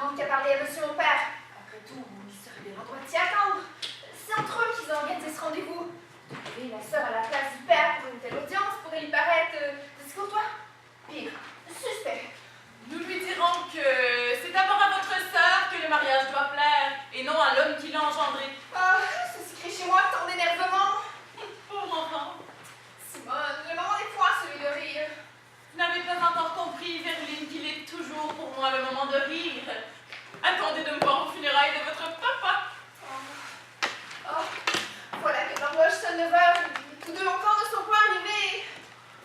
demande qu'à parler à monsieur mon père. Après tout, il serait bien en droit d'y attendre. C'est entre eux qu'ils ont organisé ce rendez-vous. Trouver la sœur à la place du père pour une telle audience pourrait lui paraître discourtois. Pire, suspect. Nous lui dirons que c'est d'abord à votre sœur que le mariage doit plaire, et non à l'homme qui l'a engendré. Ah, ceci crée chez moi tant d'énervement. Pauvre enfant. Simone, le moment n'est point celui de rire. Vous n'avez pas encore compris, Verline, qu'il est toujours pour moi le moment de rire. Attendez de me voir aux funérailles de votre papa. Oh, voilà que l'horloge sonne 9 heures. Tous deux encore ne sont pas arrivés.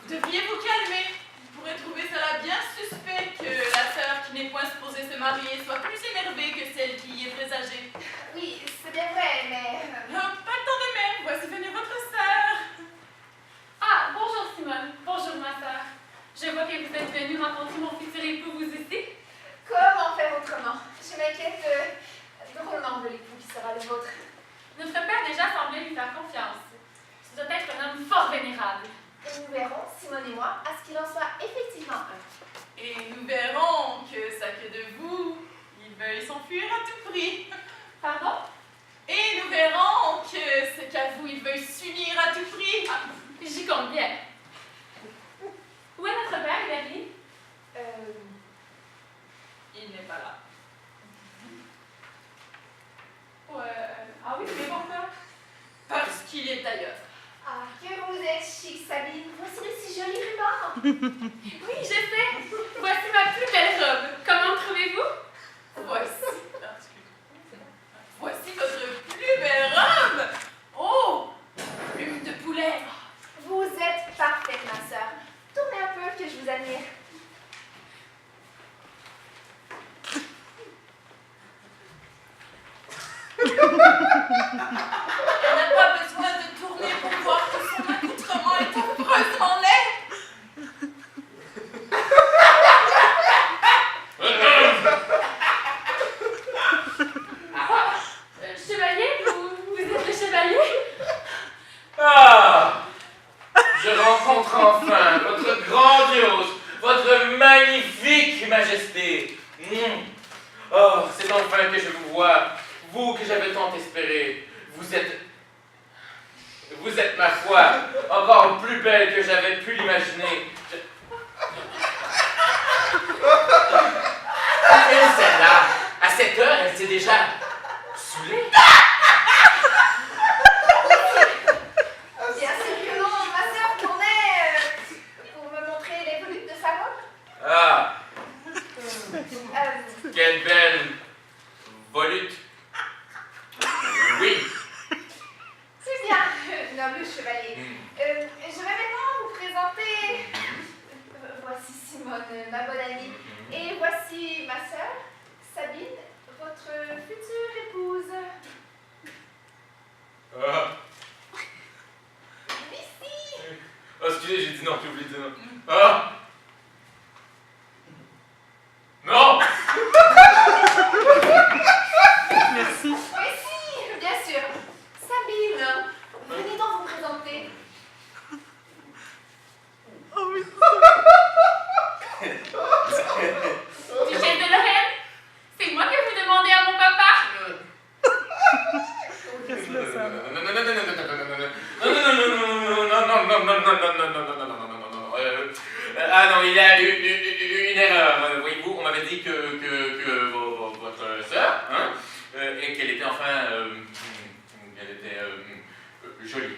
Vous deviez vous calmer. Vous pourrez trouver cela bien suspect que la sœur qui n'est point supposée se marier soit plus énervée que celle qui y est présagée. Oui, c'est bien vrai, mais... Pas le temps de même. Voici venue votre sœur. Ah, bonjour Simone. Bonjour ma sœur. Je vois que vous êtes venue rencontrer mon futur époux vous ici. Comment faire autrement? Je m'inquiète drôlement de l'époux qui sera le vôtre. Notre père déjà semblait lui faire confiance. Ce doit être un homme fort vénérable. Et nous verrons, Simone et moi, à ce qu'il en soit effectivement un. Et nous verrons que ça que de vous, il veuille s'enfuir à tout prix. Pardon? Et nous verrons que c'est qu'à vous, il veuille s'unir à tout prix. Ah, j'y compte bien. Où est notre père, Verline? Il n'est pas là. Ah oui, mais pourquoi? Parce qu'il est ailleurs. Ah, que vous êtes chic, Sabine. Voici de si jolis rubans. Oui, je sais. Voici ma plus belle robe. Comment me trouvez-vous? Voici votre plus belle robe. Oh, plume de poulet. Vous êtes parfaite, ma sœur. Tournez un peu que je vous admire. Elle n'a pas besoin de tourner pour voir que son accoutrement est affreusement laid. Chevalier, vous êtes le chevalier? Ah! Je rencontre enfin votre grandiose, votre magnifique majesté. Oh, c'est enfin que je vous vois, vous que j'avais tant espéré. Vous êtes, ma foi, encore plus belle que j'avais pu l'imaginer. Et celle-là, à cette heure, elle s'est déjà saoulée. Bien sûr que non, ma sœur tournait pour me montrer les volutes de sa robe. Ah, quelle belle volute. Oui. C'est bien, noble chevalier. Je vais maintenant vous présenter... voici Simone, ma bonne amie. Et voici ma sœur, Sabine, votre future épouse. Ah. Ici. Oh, excusez, j'ai dit non, j'ai oublié de dire non. Ah! Non! Merci. Mais si, bien sûr. Sabine, venez donc vous présenter. Oh oui. Duchesse de Lorraine, c'est moi que vous demandez à mon papa? Qu'est-ce que ça? Ah non, il y a une erreur. Voyez-vous, on m'avait dit que votre sœur, hein, et qu'elle était enfin, qu'elle était jolie.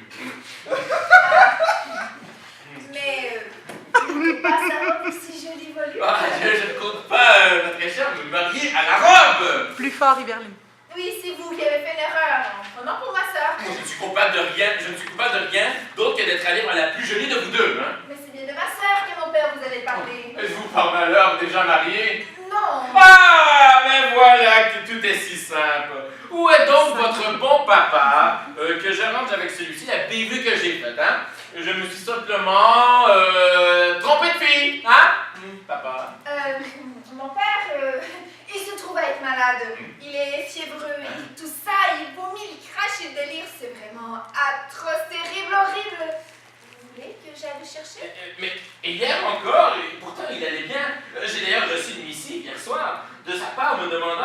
Mais vous ne pas savoir aussi jolie volute. Ah, je ne compte pas, ma très chère, me marier à la robe. Plus fort, Iberline. Oui, c'est vous qui avez fait l'erreur en prenant pour ma sœur. Je ne suis coupable de rien, d'autre que d'être allé voir la plus jolie de vous deux, hein. Mais c'est bien de ma sœur que mon père vous avait parlé. Êtes-vous par malheur déjà marié? Non. Ah, mais voilà que tout est si simple. Où est donc votre bon papa que je rentre avec celui-ci, la bévue que j'ai faite, hein? Je me suis simplement trompé de fille, hein? Papa. Mon père, il se trouve à être malade. Il est fiévreux, il tousse ça, il vomit, il crache, il délire. C'est vraiment atroce, terrible, horrible. Vous voulez que j'aille le chercher? Mais hier encore, et pourtant il allait bien. J'ai d'ailleurs reçu une missive hier soir de sa part me demandant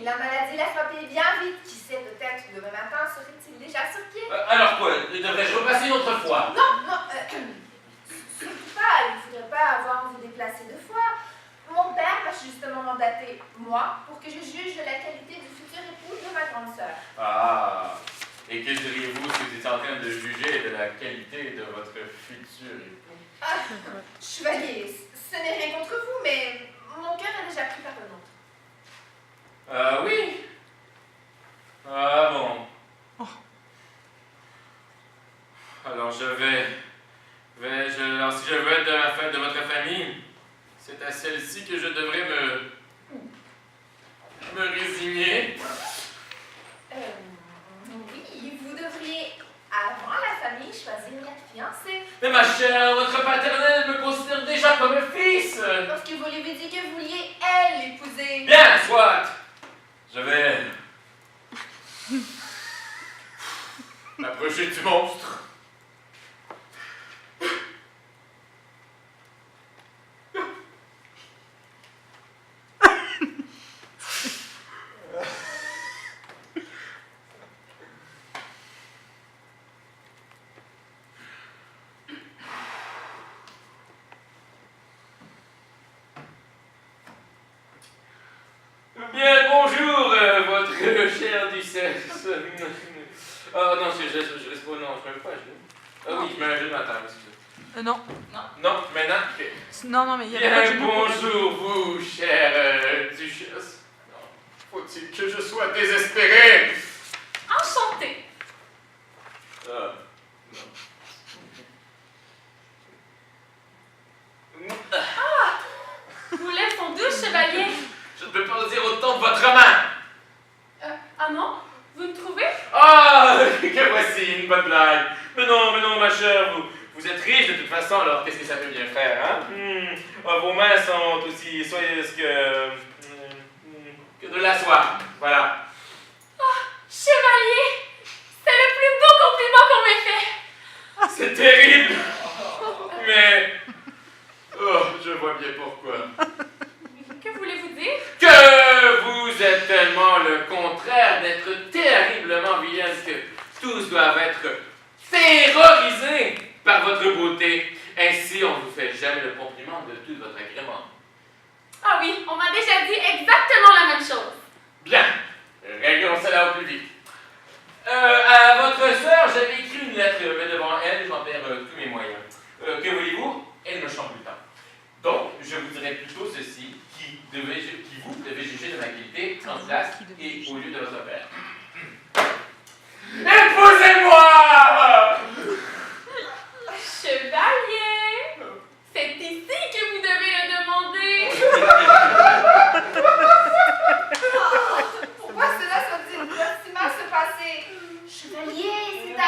la maladie l'a frappé bien vite. Qui sait, peut-être demain matin serait-il déjà sur pied. Alors quoi, devrais-je repasser une autre fois? Non, surtout pas, il ne faudrait pas avoir à vous déplacer deux fois. Mon père m'a justement mandaté, moi, pour que je juge de la qualité du futur époux de ma grande sœur. Ah, et que diriez-vous si vous étiez en train de juger de la qualité de votre futur époux? Ah, chevalier, ce n'est rien contre vous, mais mon cœur est déjà pris par le nôtre. Ah oui? Ah bon. Alors si je veux être de votre famille, c'est à celle-ci que je devrais me résigner. Oui, vous devriez, avant la famille, choisir la fiancée. Mais ma chère, votre paternelle me considère déjà comme un fils. Parce que vous lui avez dit que vous vouliez, elle, l'épouser. Bien, soit. Je vais m'approcher du monstre. Bien, bonjour, votre chère duchesse. Oh non, je reste pas, non, je ne pas. Ah oui, je mets un jeu de ma table, excusez. Non. Non, maintenant, ok. Non, mais il y avait pas de Bien, jeu de mots. bonjour, vous, chère duchesse. Non, faut-il que je sois désespéré? Enchantée. Ah, non. Nous laissons deux chevaliers. Je ne peux pas dire autant de votre main. Ah non? Vous ne trouvez? Ah, que voici une bonne blague. Mais non, ma chère, vous êtes riche de toute façon, alors qu'est-ce que ça peut bien faire, hein? Ah, vos mains sont aussi soyeuses que de la soie, voilà. Chevalier! C'est le plus beau compliment qu'on m'ait fait. C'est terrible, mais oh, je vois bien pourquoi. Que voulez-vous dire? Que vous êtes tellement le contraire d'être terriblement vilaine que tous doivent être terrorisés par votre beauté. Ainsi, on ne vous fait jamais le compliment de tout votre agrément. Ah oui, on m'a déjà dit exactement la même chose. Bien, réglons cela au plus vite. À votre sœur, j'avais écrit une lettre, mais devant elle, j'en perds tous mes moyens. Que voulez-vous? Elle me chamboule le temps. Donc, je vous dirai plutôt ceci, qui vous devez juger de ma qualité en place et au lieu de votre père. Épousez-moi! Chevalier! C'est ici que vous devez le demander. Pourquoi cela doit si mal se passer? Chevalier, c'est à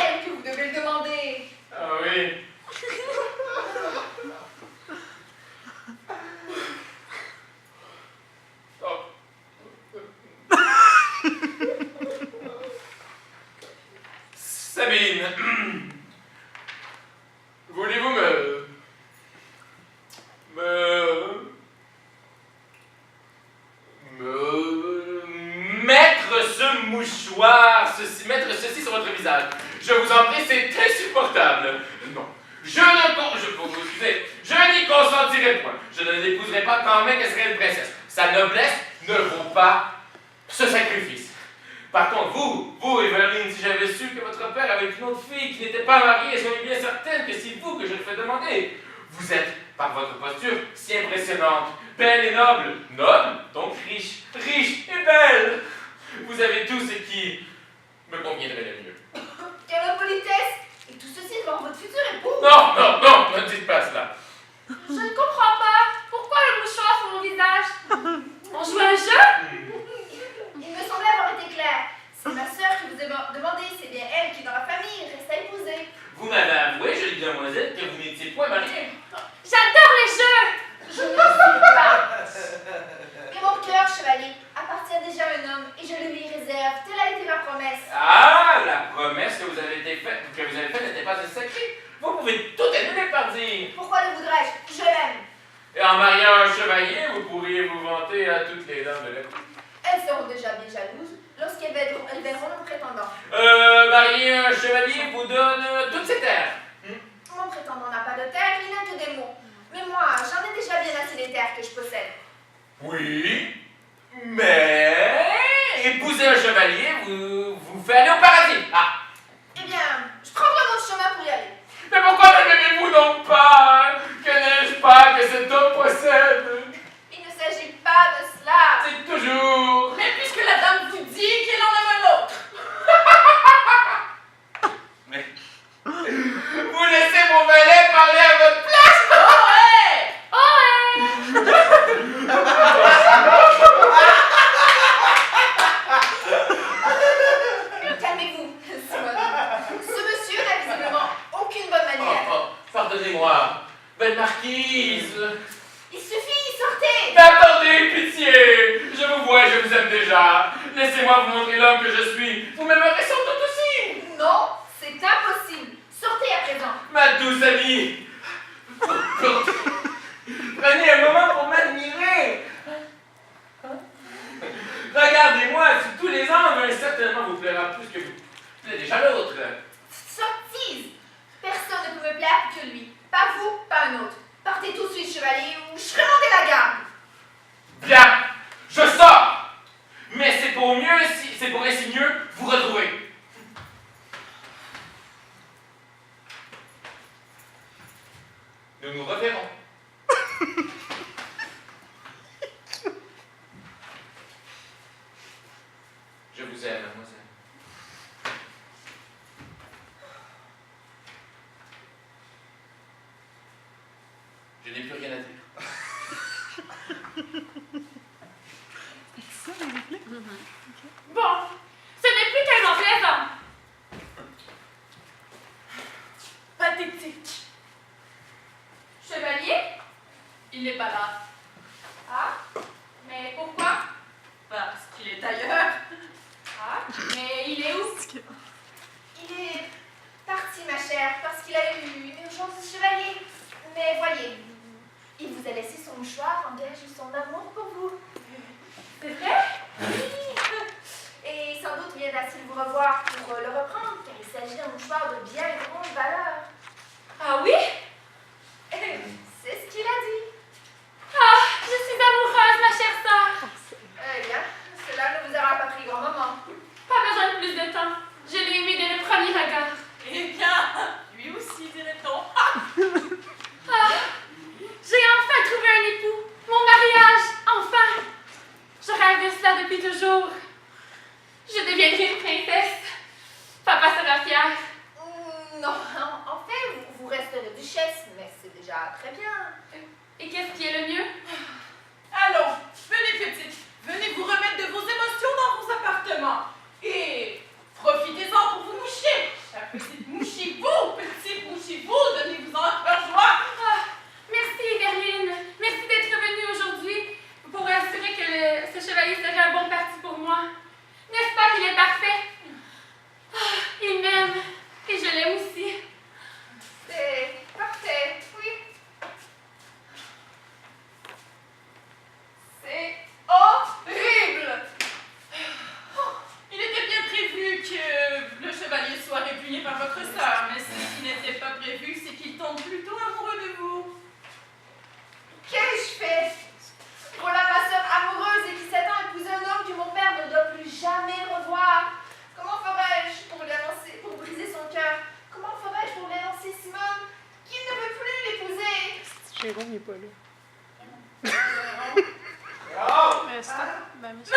elle que vous devez le demander. Ah oui. Oh. Sabine, voulez-vous mettre ceci sur votre visage? Je vous en prie, c'est insupportable. Non. Je n'y consentirai point. Je ne l'épouserai pas quand même qu'elle serait une princesse. Sa noblesse ne vaut pas ce sacrifice. Par contre, vous, Evelyne, si j'avais su que votre père avait une autre fille qui n'était pas mariée, soyez bien certaine que c'est vous que je le fais demander. Vous êtes, par votre posture, si impressionnante, belle et noble. Noble, donc riche et belle. Vous avez tout ce qui me conviendrait le mieux. Quelle politesse! Et tout ceci devant votre futur époux! Non, ne dites pas cela. Je ne comprends pas. Pourquoi le mouchoir sur mon visage? On joue à un jeu? Il me semblait avoir été clair. C'est ma sœur qui vous a demandé, c'est bien elle qui, dans la famille, reste à épouser. Vous m'avez avoué, jolie demoiselle, que vous n'étiez point mariée. J'adore les jeux! Je ne le suis pas. Et mon cœur, chevalier, appartient déjà à un homme, et je le lui réserve. Telle a été ma promesse. Ah, la promesse que vous avez faite n'était pas un secret. Vous pouvez tout annuler par dire. Pourquoi le voudrais-je? Je l'aime. Et en mariant un chevalier, vous pourriez vous vanter à toutes les dames de la cour. Elle seront déjà bien jalouses lorsqu'elles verront le prétendant. Marie, un chevalier vous donne toutes ses terres. Mon prétendant n'a pas de terre, il n'a que des mots. Mais moi, j'en ai déjà bien assez des terres que je possède. Oui, mais épouser un chevalier vous fait aller au paradis. Ah. Eh bien, je prendrai mon chemin pour y aller. Mais pourquoi ne m'aimez-vous donc pas? Que n'ai-je pas que cet homme possède? Il ne s'agit pas de cela. C'est toujours... Mais puisque la dame vous dit qu'elle en aime un autre. Mais... Vous laissez mon valet parler à votre place? Calmez-vous, Simone. Ce monsieur n'a visiblement aucune bonne manière. Pardonnez-moi, belle marquise. Il suffit, sortez. Mais attendez, pitié. Je vous vois et je vous aime déjà. Laissez-moi vous montrer l'homme que je suis. Vous m'aimerez sans doute aussi. Non, c'est impossible. Sortez à présent. Ma douce amie. Prenez un moment pour m'admirer. Regardez-moi sous tous les angles, certainement vous plaira plus que vous plaît déjà l'autre. Sottise. Personne ne peut me plaire plus que lui. Pas vous, pas un autre. Partez tout de suite, chevalier, ou je ferai monter la garde. Bien, je sors. Mais c'est pour ainsi mieux vous retrouver. Nous nous reverrons. Je vous aime, mademoiselle. Je n'ai plus rien à dire. Ça, les répliques? Bon, ce n'est plus tellement plaisant. Pathétique. Chevalier? Il n'est pas là. Ah, mais pourquoi? Parce qu'il est ailleurs. Ah, mais il est où? Il est parti, ma chère, parce qu'il a eu une urgence de chevalier. Mais voyez, il vous a laissé son mouchoir en gage de son amour pour vous. C'est vrai? Oui. Et sans doute viendra-t-il vous revoir pour le reprendre, car il s'agit d'un mouchoir de bien grande valeur. Ah oui? C'est ce qu'il a dit. Ah, je suis amoureuse, ma chère sœur. Eh bien, cela ne vous aura pas pris grand moment. Pas besoin de plus de temps. Je l'ai aimé dès le premier regard. Eh bien, lui aussi, dirait-on. Ah, j'ai enfin trouvé un époux. Mon mariage, enfin. Je rêve de cela depuis toujours. Je deviendrai une princesse. Papa sera fier. Non, en fait, vous resterez duchesse, mais c'est déjà très bien. Et qu'est-ce qui est le mieux? Allons, venez petite, venez vous remettre de vos émotions dans vos appartements. Et profitez-en pour vous moucher. La petite mouchez-vous, petite mouchez-vous, donnez-vous en cœur joie. Ah, merci, Berline. Merci d'être venue aujourd'hui pour assurer que ce chevalier serait un bon parti pour moi. N'est-ce pas qu'il est parfait? Ah, il m'aime. Et je l'aime aussi. C'est parfait, oui. C'est horrible. Il était bien prévu que le chevalier soit répugné par votre sœur, mais ce qui n'était pas prévu, c'est qu'il tombe plutôt amoureux de vous. Qu'ai-je fait? Voilà ma sœur amoureuse et qui s'attend à épouser un homme que mon père ne doit plus jamais revoir. Comment ferais-je pour briser son cœur? Comment ferais-je pour lui annoncer, Simone, qu'il ne veut plus l'épouser? Jérôme n'est pas là. Oh! Mais c'est... Ben, mais c'est-